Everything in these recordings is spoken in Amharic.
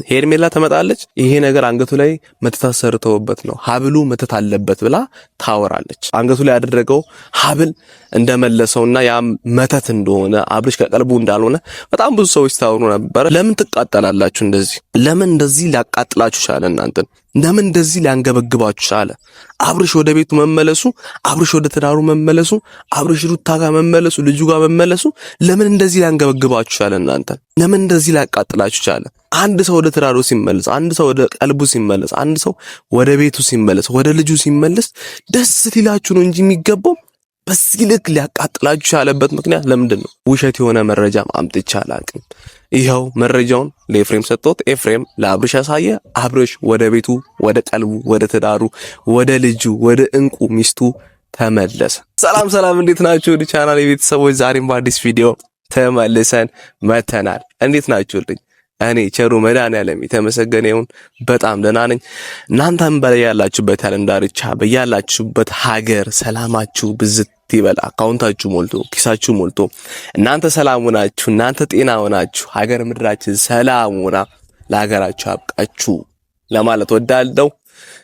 ሄርሜላ ተመጣለች። ይሄ ነገር አንገቱ ላይ መተት አሰርተውበት ነው ሀብሉ መተት አለበት ብላ ታወራለች። አንገቱ ላይ ያደረገው ሀብል እንደመለሰውና ያ መተት እንደሆነ አብርሽ ከቀልቡ እንዳልሆነ በጣም ብዙ ሰዎች ታወሩ ነበር። ለምን ትቃጠላላችሁ? ለምን እንደዚህ ሊያቃጥላችሁ ቻለ? እናንተን ለምን እንደዚህ ሊያንገበግባችሁ ቻለ? አብርሽ ወደ ቤቱ መመለሱ፣ አብርሽ ወደ ትዳሩ መመለሱ፣ አብርሽ ሩታ ጋር መመለሱ፣ ልጁ ጋር መመለሱ ለምን እንደዚህ ሊያንገበግባችሁ ቻለ? እናንተን ለምን እንደዚህ ሊያቃጥላችሁ ቻለ? አንድ ሰው ወደ ትዳሩ ሲመለስ፣ አንድ ሰው ወደ ቀልቡ ሲመለስ፣ አንድ ሰው ወደ ቤቱ ሲመለስ፣ ወደ ልጁ ሲመለስ ደስ ሊላችሁ ነው እንጂ የሚገባው በዚህ ልክ ሊያቃጥላችሁ ያለበት ምክንያት ለምንድን ነው? ውሸት የሆነ መረጃ አምጥቼ አላቅም። ይኸው መረጃውን ለኤፍሬም ሰጥቶት ኤፍሬም ለአብርሽ ያሳየ። አብርሽ ወደ ቤቱ፣ ወደ ቀልቡ፣ ወደ ትዳሩ፣ ወደ ልጁ፣ ወደ እንቁ ሚስቱ ተመለሰ። ሰላም፣ እንዴት ናችሁ? ወደ ቻናል የቤተሰቦች ዛሬም በአዲስ ቪዲዮ ተመልሰን መተናል። እንዴት ናችሁልኝ? እኔ ቸሩ መድኃኒዓለም የተመሰገነ ይሁን በጣም ደህና ነኝ። እናንተም በላይ ያላችሁበት ዓለም ዳርቻ በያላችሁበት ሀገር ሰላማችሁ ብዝት ይበል። አካውንታችሁ ሞልቶ ኪሳችሁ ሞልቶ እናንተ ሰላም ሆናችሁ እናንተ ጤና ሆናችሁ ሀገር ምድራችን ሰላም ሆና ለሀገራችሁ አብቃችሁ ለማለት ወዳለሁ።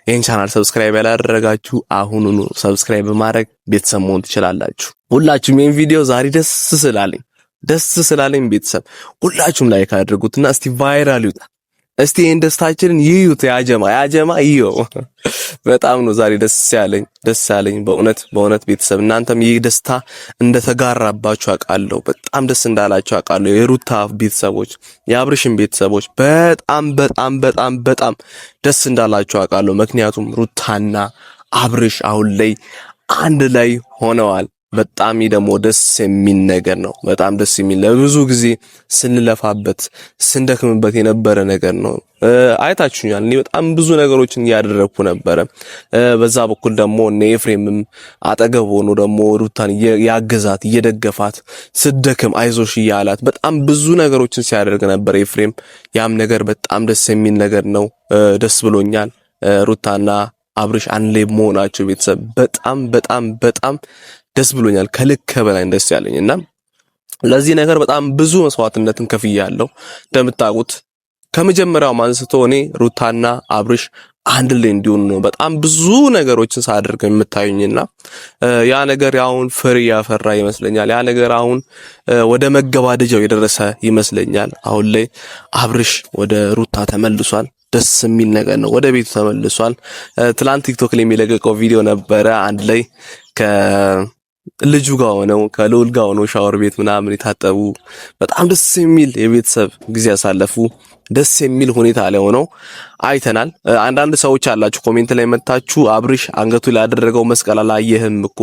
ይህን ቻናል ሰብስክራይብ ያላደረጋችሁ አሁኑኑ ሰብስክራይብ በማድረግ ቤተሰብ መሆን ትችላላችሁ። ሁላችሁም ይህን ቪዲዮ ዛሬ ደስ ስላለኝ ቤተሰብ ሁላችሁም ላይክ አድርጉትና እስቲ ቫይራል ይውጣ። እስቲ ይሄን ደስታችንን ይዩት። ያጀማ ይዩ። በጣም ነው ዛሬ ደስ ያለኝ በእውነት ቤተሰብ እናንተም ይህ ደስታ እንደተጋራባችሁ አውቃለሁ። በጣም ደስ እንዳላችሁ አውቃለሁ። የሩታ ቤተሰቦች፣ የአብርሽን ቤተሰቦች በጣም ደስ እንዳላችሁ አውቃለሁ። ምክንያቱም ሩታና አብርሽ አሁን ላይ አንድ ላይ ሆነዋል። በጣም ደግሞ ደስ የሚል ነገር ነው። በጣም ደስ የሚል ለብዙ ጊዜ ስንለፋበት ስንደክምበት የነበረ ነገር ነው። አይታችሁኛል። እኔ በጣም ብዙ ነገሮችን እያደረኩ ነበረ። በዛ በኩል ደግሞ ኤፍሬምም አጠገብ ሆኖ ደግሞ ሩታን ያገዛት እየደገፋት ስደክም አይዞሽ እያላት በጣም ብዙ ነገሮችን ሲያደርግ ነበር ኤፍሬም። ያም ነገር በጣም ደስ የሚል ነገር ነው። ደስ ብሎኛል። ሩታና አብርሽ አንድ ላይ መሆናቸው ቤተሰብ በጣም ደስ ብሎኛል። ከልክ በላይ ደስ ያለኝና ለዚህ ነገር በጣም ብዙ መስዋዕትነትን ከፍያለሁ። እንደምታውቁት ከመጀመሪያው አንስቶ እኔ ሩታና አብርሽ አንድ ላይ እንዲሆኑ ነው በጣም ብዙ ነገሮችን ሳደርግ የምታዩኝና ያ ነገር አሁን ፍሬ ያፈራ ይመስለኛል። ያ ነገር አሁን ወደ መገባደጃው የደረሰ ይመስለኛል። አሁን ላይ አብርሽ ወደ ሩታ ተመልሷል። ደስ የሚል ነገር ነው። ወደ ቤቱ ተመልሷል። ትላንት ቲክቶክ ላይ የሚለቀቀው ቪዲዮ ነበረ። አንድ ላይ ከልጁ ጋር ሆነው ከልዑል ጋር ሆነው ሻወር ቤት ምናምን የታጠቡ በጣም ደስ የሚል የቤተሰብ ጊዜ ያሳለፉ ደስ የሚል ሁኔታ ላይ ሆነው አይተናል። አንዳንድ ሰዎች አላችሁ ኮሜንት ላይ መታችሁ አብርሽ አንገቱ ላይ ያደረገው መስቀል አላየህም እኮ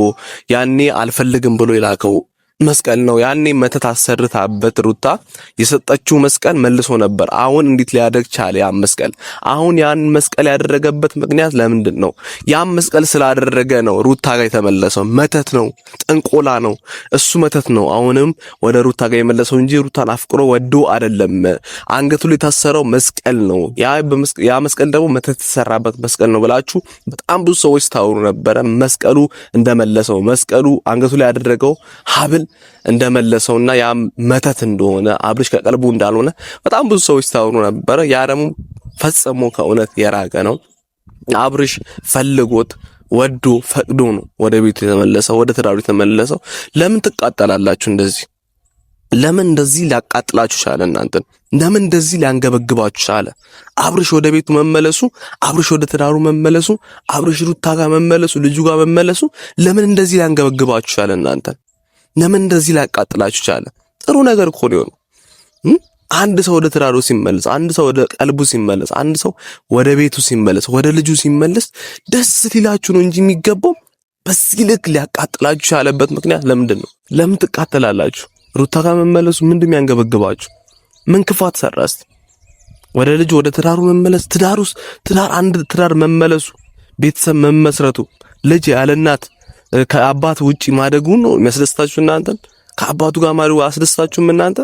ያኔ አልፈልግም ብሎ የላከው መስቀል ነው። ያኔ መተት አሰርታበት ሩታ የሰጠችው መስቀል መልሶ ነበር። አሁን እንዴት ሊያደርግ ቻለ? ያን መስቀል አሁን ያን መስቀል ያደረገበት ምክንያት ለምንድን ነው? ያን መስቀል ስላደረገ ነው ሩታ ጋር የተመለሰው። መተት ነው፣ ጥንቆላ ነው፣ እሱ መተት ነው። አሁንም ወደ ሩታ ጋር የመለሰው እንጂ ሩታን አፍቅሮ ወዶ አይደለም። አንገቱ ላይ የታሰረው መስቀል ነው። ያ መስቀል ደግሞ መተት የተሰራበት መስቀል ነው ብላችሁ በጣም ብዙ ሰዎች ታወሩ ነበረ። መስቀሉ እንደመለሰው መስቀሉ አንገቱ ላይ ያደረገው ሀብል እንደመለሰውና ያ መተት እንደሆነ አብርሽ ከቀልቡ እንዳልሆነ በጣም ብዙ ሰዎች ታወሩ ነበር። ያ ደግሞ ፈጽሞ ከእውነት የራቀ ነው። አብርሽ ፈልጎት ወዶ ፈቅዶ ነው ወደ ቤቱ የተመለሰው፣ ወደ ትዳሩ የተመለሰው። ለምን ትቃጠላላችሁ? ለምን እንደዚህ ሊያቃጥላችሁ ቻለ? እናንተን ለምን እንደዚህ ሊያንገበግባችሁ ቻለ? አብርሽ ወደ ቤቱ መመለሱ፣ አብርሽ ወደ ትዳሩ መመለሱ፣ አብርሽ ሩታ ጋር መመለሱ፣ ልጁ ጋር መመለሱ ለምን እንደዚህ ሊያንገበግባችሁ ቻለ? እናንተን ለምን እንደዚህ ሊያቃጥላችሁ ቻለ? ጥሩ ነገር እኮ ነው። አንድ ሰው ወደ ትዳሩ ሲመለስ፣ አንድ ሰው ወደ ቀልቡ ሲመለስ፣ አንድ ሰው ወደ ቤቱ ሲመለስ፣ ወደ ልጁ ሲመለስ ደስ ሊላችሁ ነው እንጂ የሚገባው በዚህ ልክ ሊያቃጥላችሁ ያለበት ምክንያት ለምንድን ነው? ለምን ትቃጠላላችሁ? ሩታ ጋር መመለሱ ምንድነው ያንገበግባችሁ? ምን ክፋት ሰራስ? ወደ ልጁ ወደ ትዳሩ መመለስ፣ ትዳር መመለሱ፣ ቤተሰብ መመስረቱ፣ ልጅ ያለ እናት ከአባት ውጪ ማደጉ ነው የሚያስደስታችሁ? እናንተን ከአባቱ ጋር ማደጉ አስደስታችሁም? እናንተ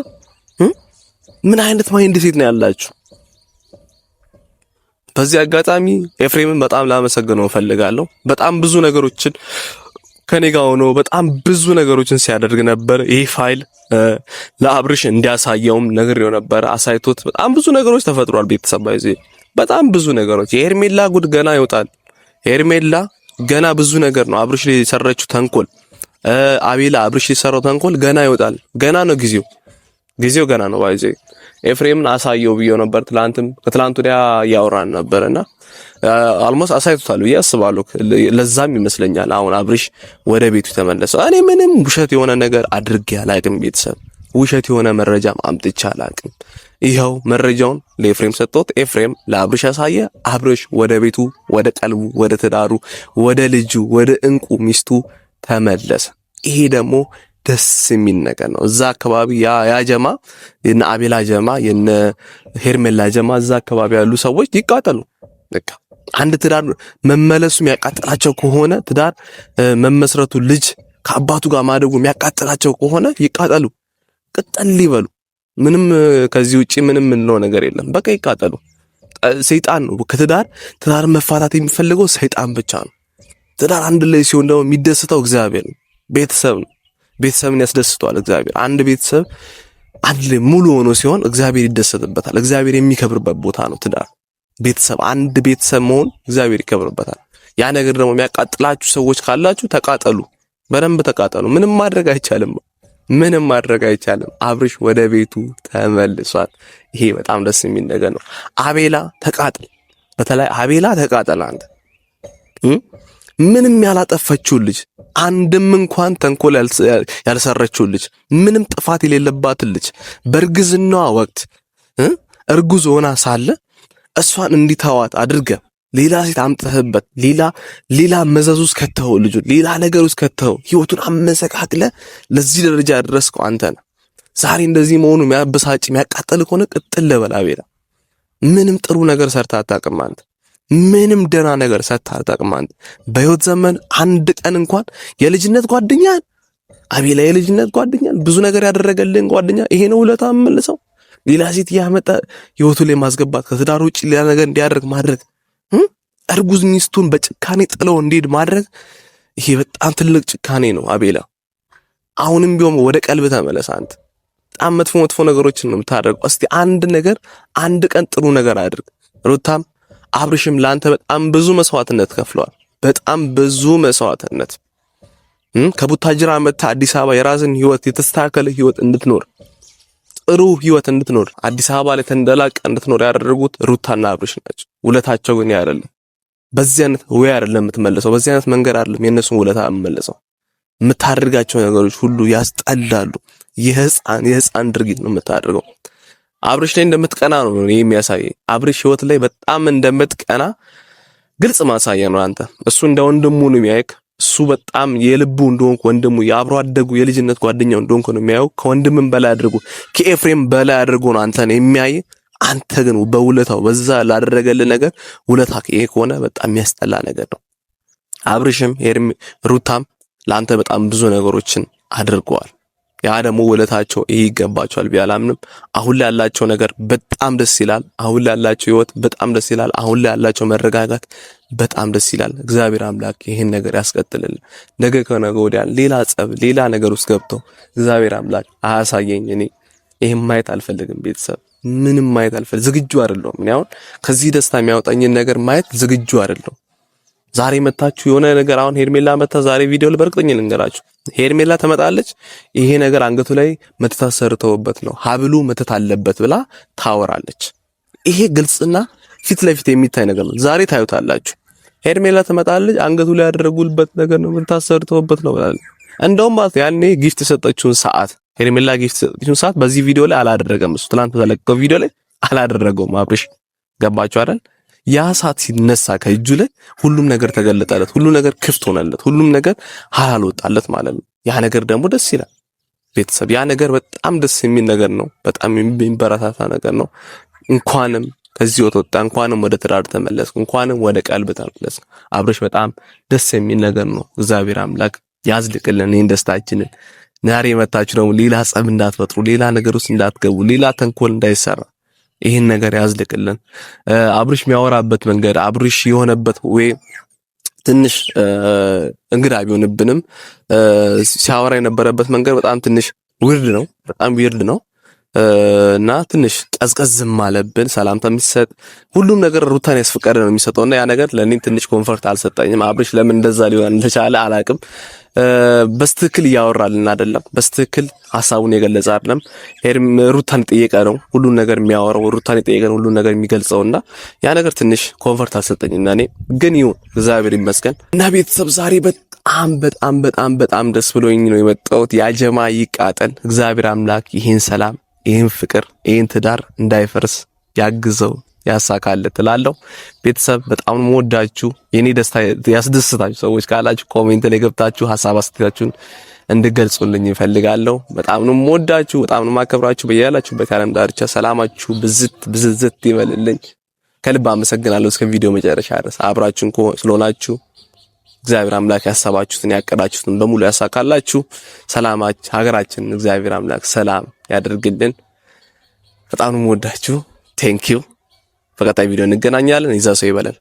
ምን አይነት ማይንድ ሴት ነው ያላችሁ? በዚህ አጋጣሚ ኤፍሬምን በጣም ላመሰግነው ፈልጋለሁ። በጣም ብዙ ነገሮችን ከኔ ጋር ሆኖ በጣም ብዙ ነገሮችን ሲያደርግ ነበር። ይሄ ፋይል ለአብርሽ እንዲያሳየውም ነግሬው ነበር። አሳይቶት በጣም ብዙ ነገሮች ተፈጥሯል። ቤተሰብ ባይዜ በጣም ብዙ ነገሮች የሄርሜላ ጉድ ገና ይወጣል። ሄርሜላ ገና ብዙ ነገር ነው። አብርሽ ላይ የሰራችው ተንኮል፣ አቤላ አብርሽ የሰራው ተንኮል ገና ይወጣል። ገና ነው ጊዜው ገና ነው። ባይዜ ኤፍሬምን አሳየው ብዬው ነበር። ከትላንት ወዲያ ያወራን ነበርና አልሞስ አሳይቶታል ብዬ አስባለሁ። ለዛም ይመስለኛል አሁን አብርሽ ወደ ቤቱ ተመለሰው። እኔ ምንም ውሸት የሆነ ነገር አድርጌ አላቅም። ቤተሰብ ውሸት የሆነ መረጃም አምጥቼ አላቅም። ይኸው መረጃውን ለኤፍሬም ሰጥቶት ኤፍሬም ለአብርሽ ያሳየ። አብርሽ ወደ ቤቱ፣ ወደ ቀልቡ፣ ወደ ትዳሩ፣ ወደ ልጁ፣ ወደ እንቁ ሚስቱ ተመለሰ። ይሄ ደግሞ ደስ የሚል ነገር ነው። እዛ አካባቢ ያ ጀማ የነ አቤላ ጀማ የነ ሄርሜላ ጀማ እዛ አካባቢ ያሉ ሰዎች ይቃጠሉ። በቃ አንድ ትዳር መመለሱ የሚያቃጥላቸው ከሆነ ትዳር መመስረቱ ልጅ ከአባቱ ጋር ማደጉ የሚያቃጥላቸው ከሆነ ይቃጠሉ፣ ቅጠል ይበሉ። ምንም ከዚህ ውጪ ምንም ምንለው ነገር የለም። በቃ ይቃጠሉ። ሰይጣን ነው ትዳር መፋታት የሚፈልገው ሰይጣን ብቻ ነው። ትዳር አንድ ላይ ሲሆን ደግሞ የሚደሰተው እግዚአብሔር ነው። ቤተሰብ ነው። ቤተሰብን ያስደስተዋል እግዚአብሔር። አንድ ቤተሰብ አንድ ላይ ሙሉ ሆኖ ሲሆን እግዚአብሔር ይደሰትበታል። እግዚአብሔር የሚከብርበት ቦታ ነው ትዳር። ቤተሰብ አንድ ቤተሰብ መሆን እግዚአብሔር ይከብርበታል። ያ ነገር ደግሞ የሚያቃጥላችሁ ሰዎች ካላችሁ ተቃጠሉ፣ በደንብ ተቃጠሉ። ምንም ማድረግ አይቻልም። አብርሽ ወደ ቤቱ ተመልሷል። ይሄ በጣም ደስ የሚል ነገር ነው። አቤላ ተቃጠል፣ በተለይ አቤላ ተቃጠል። አንተ ምንም ያላጠፈችው ልጅ አንድም እንኳን ተንኮል ያልሰረችው ልጅ ምንም ጥፋት የሌለባትን ልጅ በእርግዝናዋ ወቅት እርጉዝ ሆና ሳለ እሷን እንዲተዋት አድርገ ሌላ ሴት አምጥተህበት ሌላ መዘዝ ውስጥ ከተው ልጁ ሌላ ነገር ውስጥ ከተው ህይወቱን አመሰቃቅለ ለዚህ ደረጃ ያደረስከው አንተ ነህ። ዛሬ እንደዚህ መሆኑ የሚያበሳጭ የሚያቃጥል ከሆነ ቅጥል በል አቤላ። ምንም ጥሩ ነገር ሰርታ አታውቅም አንተ። ምንም ደህና ነገር ሰርታ አታውቅም አንተ። በህይወት ዘመን አንድ ቀን እንኳን የልጅነት ጓደኛን አቤላ የልጅነት ጓደኛን ብዙ ነገር ያደረገልን ጓደኛ ይሄ ነው ውለታ መልሰው ሌላ ሴት ያመጣ ህይወቱ ላይ ማስገባት ከትዳር ውጪ ሌላ ነገር እንዲያደርግ ማድረግ እርጉዝ ሚስቱን በጭካኔ ጥለው እንዲሄድ ማድረግ ይሄ በጣም ትልቅ ጭካኔ ነው አቤላ። አሁንም ቢሆን ወደ ቀልብ ተመለስ አንተ። በጣም መጥፎ ነገሮችን ነው የምታደርገው። እስቲ አንድ ቀን ጥሩ ነገር አድርግ። ሩታም አብርሽም ላንተ በጣም ብዙ መስዋዕትነት ከፍለዋል። በጣም ብዙ መስዋዕትነት ከቡታጅራ መጥታ አዲስ አበባ የራስን ህይወት የተስተካከለ ህይወት እንድትኖር ጥሩ ህይወት እንድትኖር አዲስ አበባ ላይ ተንደላቀ እንድትኖር ያደረጉት ሩታና አብርሽ ናቸው። ውለታቸው ግን አይደለም በዚህ አይነት ወይ አይደለም የምትመለሰው፣ በዚህ አይነት መንገድ አይደለም የነሱን ውለታ የምመለሰው። የምታደርጋቸው ነገሮች ሁሉ ያስጠላሉ። የህፃን ድርጊት ነው የምታደርገው። አብርሽ ላይ እንደምትቀና ነው የሚያሳየው። አብርሽ ህይወት ላይ በጣም እንደምትቀና ግልጽ ማሳያ ነው። አንተ እሱ እንደ ወንድሙ ነው የሚያይክ። እሱ በጣም የልቡ እንደሆንክ ወንድሙ የአብሮ አደጉ የልጅነት ጓደኛው እንደሆንክ ነው የሚያየው። ከወንድምም በላይ አድርጎ ከኤፍሬም በላይ አድርጎ ነው አንተን የሚያይ። አንተ ግን በውለታው በዛ ላደረገልህ ነገር ውለታ ይሄ ከሆነ በጣም የሚያስጠላ ነገር ነው። አብርሽም ሩታም ለአንተ በጣም ብዙ ነገሮችን አድርገዋል። ያ ደግሞ ውለታቸው ይሄ ይገባቸዋል ቢያላምንም አሁን ላይ ያላቸው ነገር በጣም ደስ ይላል። አሁን ላይ ያላቸው ህይወት በጣም ደስ ይላል። አሁን ላይ ያላቸው መረጋጋት በጣም ደስ ይላል። እግዚአብሔር አምላክ ይሄን ነገር ያስቀጥልልን። ነገ ከነገ ወዲያ ሌላ ጸብ ሌላ ነገር ውስጥ ገብተው እግዚአብሔር አምላክ አያሳየኝ። እኔ ይሄን ማየት አልፈልግም። ቤተሰብ ምንም ማየት አልፈልግም። ዝግጁ አይደለሁም። እኔ አሁን ከዚህ ደስታ የሚያወጣኝን ነገር ማየት ዝግጁ አይደለሁም። ዛሬ መታችሁ የሆነ ነገር አሁን ሄርሜላ መታ ዛሬ ቪዲዮ ላይ በርግጠኝ ልንገራችሁ ሄርሜላ ተመጣለች። ይሄ ነገር አንገቱ ላይ መተት ሰርተውበት ነው ሀብሉ መተት አለበት ብላ ታወራለች። ይሄ ግልጽና ፊት ለፊት የሚታይ ነገር ነው። ዛሬ ታዩታላችሁ። ሄርሜላ ተመጣለች አንገቱ ላይ ያደረጉልበት ነገር ነው መተት ሰርተውበት ነው ብላለች። እንደውም ማለት ያኔ ጊፍት የሰጠችውን ሰዓት ሄርሜላ ጊፍት የሰጠችውን ሰዓት በዚህ ቪዲዮ ላይ አላደረገም። እሱ ትናንት ተለቀቀው ቪዲዮ ላይ አላደረገውም። አብርሽ ገባችሁ አይደል? ያ ሰዓት ሲነሳ ከእጁ ላይ ሁሉም ነገር ተገለጠለት። ሁሉም ነገር ክፍት ሆነለት። ሁሉም ነገር ሐላል ወጣለት ማለት ነው። ያ ነገር ደግሞ ደስ ይላል። ቤተሰብ ያ ነገር በጣም ደስ የሚል ነገር ነው። በጣም የሚበረታታ ነገር ነው። እንኳንም ከዚህ ወጣ፣ እንኳንም ወደ ትዳር ተመለስክ፣ እንኳንም ወደ ቀልብ ተመለስክ። አብርሽ በጣም ደስ የሚል ነገር ነው። እግዚአብሔር አምላክ ያዝልቅልን ይህን ደስታችንን። ዛሬ መታችሁ ደግሞ ሌላ ጸብ እንዳትፈጥሩ፣ ሌላ ነገር ውስጥ እንዳትገቡ፣ ሌላ ተንኮል እንዳይሰራ ይሄን ነገር ያዝልቅልን። አብርሽ የሚያወራበት መንገድ አብርሽ የሆነበት ወይ ትንሽ እንግዳ ቢሆንብንም ሲያወራ የነበረበት መንገድ በጣም ትንሽ ዊርድ ነው እና ትንሽ ቀዝቀዝም አለብን። ሰላምታ የሚሰጥ ሁሉም ነገር ሩታን ያስፈቀደ ነው የሚሰጠውና ያ ነገር ለኔ ትንሽ ኮንፈርት አልሰጠኝም። አብርሽ ለምን እንደዛ ሊሆን እንደቻለ አላቅም። በስትክክል እያወራልን አይደለም፣ በስትክክል ሐሳቡን የገለጸ አይደለም። ሩታን የጠየቀ ነው ሁሉን ነገር የሚያወራው፣ ሩታን የጠየቀ ነው ሁሉን ነገር የሚገልጸውና ያ ነገር ትንሽ ኮንፈርት አልሰጠኝም። እኔ ግን ይሁን እግዚአብሔር ይመስገን እና ቤተሰብ ዛሬ በጣም ደስ ብሎኝ ነው የመጣሁት። ያጀማ ይቃጠል። እግዚአብሔር አምላክ ይሄን ሰላም፣ ይሄን ፍቅር፣ ይሄን ትዳር እንዳይፈርስ ያግዘው ያሳካለት እላለሁ። ቤተሰብ በጣም ነው የምወዳችሁ። የኔ ደስታ ያስደስታችሁ ሰዎች ካላችሁ ኮሜንት ላይ ገብታችሁ ሐሳብ አስተያየታችሁን እንድገልጹልኝ እፈልጋለሁ። በጣም ነው የምወዳችሁ፣ በጣም ነው የማከብራችሁ። በያላችሁበት የዓለም ዳርቻ ሰላማችሁ ብዝት ይበልልኝ። ከልብ አመሰግናለሁ። እስከ ቪዲዮ መጨረሻ ድረስ አብራችሁን ስለሆናችሁ እግዚአብሔር አምላክ ያሰባችሁትን ያቀዳችሁትን በሙሉ ያሳካላችሁ። ሰላማችሁ ሀገራችንን እግዚአብሔር አምላክ ሰላም ያደርግልን። በጣም ነው የምወዳችሁ። ቴንክ ዩ። በቀጣይ ቪዲዮ እንገናኛለን። ይዛ ሰው ይበለን።